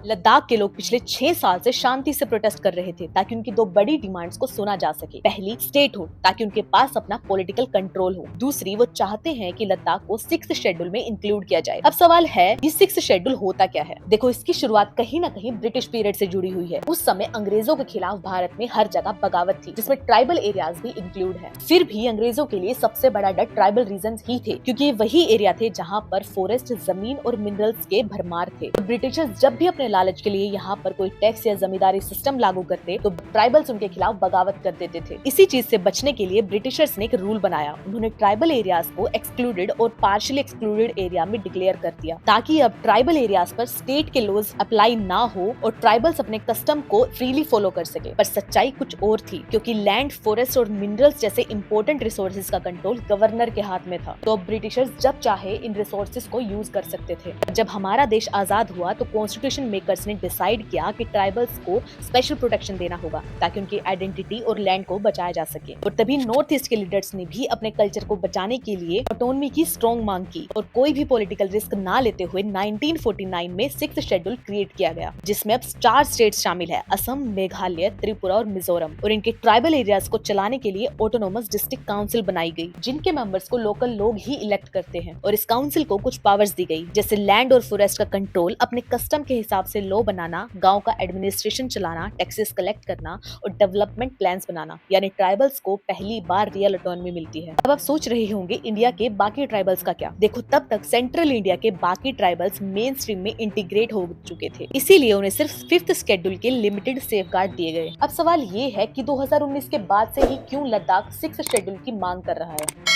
लद्दाख के लोग पिछले 6 साल से शांति से प्रोटेस्ट कर रहे थे ताकि उनकी 2 बड़ी डिमांड्स को सुना जा सके। पहली, स्टेट हो ताकि उनके पास अपना पॉलिटिकल कंट्रोल हो। दूसरी, वो चाहते हैं कि लद्दाख को 6th शेड्यूल में इंक्लूड किया जाए। अब सवाल है, ये 6th शेड्यूल होता क्या है? देखो, इसकी शुरुआत कहीं न कहीं ब्रिटिश पीरियड से जुड़ी हुई है। उस समय अंग्रेजों के खिलाफ भारत में हर जगह बगावत थी, जिसमें ट्राइबल एरियाज भी इंक्लूड है। फिर भी अंग्रेजों के लिए सबसे बड़ा डर ट्राइबल रीजन ही थे, क्योंकि ये वही एरिया थे जहाँ पर फॉरेस्ट, जमीन और मिनरल्स के भरमार थे। ब्रिटिशर्स जब भी अपने लालच के लिए यहाँ पर कोई टैक्स या जमींदारी सिस्टम लागू करते तो ट्राइबल्स उनके खिलाफ बगावत कर देते थे। इसी चीज से बचने के लिए ब्रिटिशर्स ने एक रूल बनाया। उन्होंने ट्राइबल एरियाज को एक्सक्लूडेड और पार्शियली एक्सक्लूडेड एरिया में डिक्लेयर कर दिया, ताकि अब ट्राइबल एरियाज पर स्टेट के लॉज अप्लाई ना हो और ट्राइबल्स अपने कस्टम को फ्रीली फॉलो कर सके। पर सच्चाई कुछ और थी, क्योंकि लैंड, फॉरेस्ट और मिनरल्स जैसे इंपॉर्टेंट रिसोर्सेज का कंट्रोल गवर्नर के हाथ में था। तो ब्रिटिशर्स जब चाहे इन रिसोर्सेज को यूज कर सकते थे। जब हमारा देश आजाद हुआ तो कॉन्स्टिट्यूशन मेकर्स ने डिसाइड किया कि ट्राइबल्स को स्पेशल प्रोटेक्शन देना होगा, ताकि उनकी आइडेंटिटी और लैंड को बचाया जा सके। और तभी नॉर्थ ईस्ट के लीडर्स ने भी अपने कल्चर को बचाने के लिए ऑटोनॉमी की स्ट्रॉन्ग मांग की और कोई भी पॉलिटिकल रिस्क ना लेते हुए 1949 में 6th शेड्यूल क्रिएट किया गया, जिसमें अब 4 स्टेट्स शामिल है: असम, मेघालय, त्रिपुरा और मिजोरम। और इनके ट्राइबल एरियाज को चलाने के लिए ऑटोनोमस डिस्ट्रिक्ट काउंसिल बनाई गई, जिनके मेंबर्स को लोकल लोग ही इलेक्ट करते हैं। और इस काउंसिल को कुछ पावर्स दी गई, जैसे लैंड और फॉरेस्ट का कंट्रोल, अपने कस्टम के हिसाब से लॉ बनाना, गांव का एडमिनिस्ट्रेशन चलाना, टैक्सेस कलेक्ट करना और डेवलपमेंट प्लान्स बनाना। यानी ट्राइबल्स को पहली बार रियल ऑटोनॉमी मिलती है। अब आप सोच रहे होंगे, इंडिया के बाकी ट्राइबल्स का क्या? देखो, तब तक सेंट्रल इंडिया के बाकी ट्राइबल्स मेन स्ट्रीम में इंटीग्रेट हो चुके थे, इसीलिए उन्हें सिर्फ 5th शेड्यूल के लिमिटेड सेफगार्ड दिए गए। अब सवाल ये है कि 2019 के बाद से ही क्यों लद्दाख 6th शेड्यूल की मांग कर रहा है?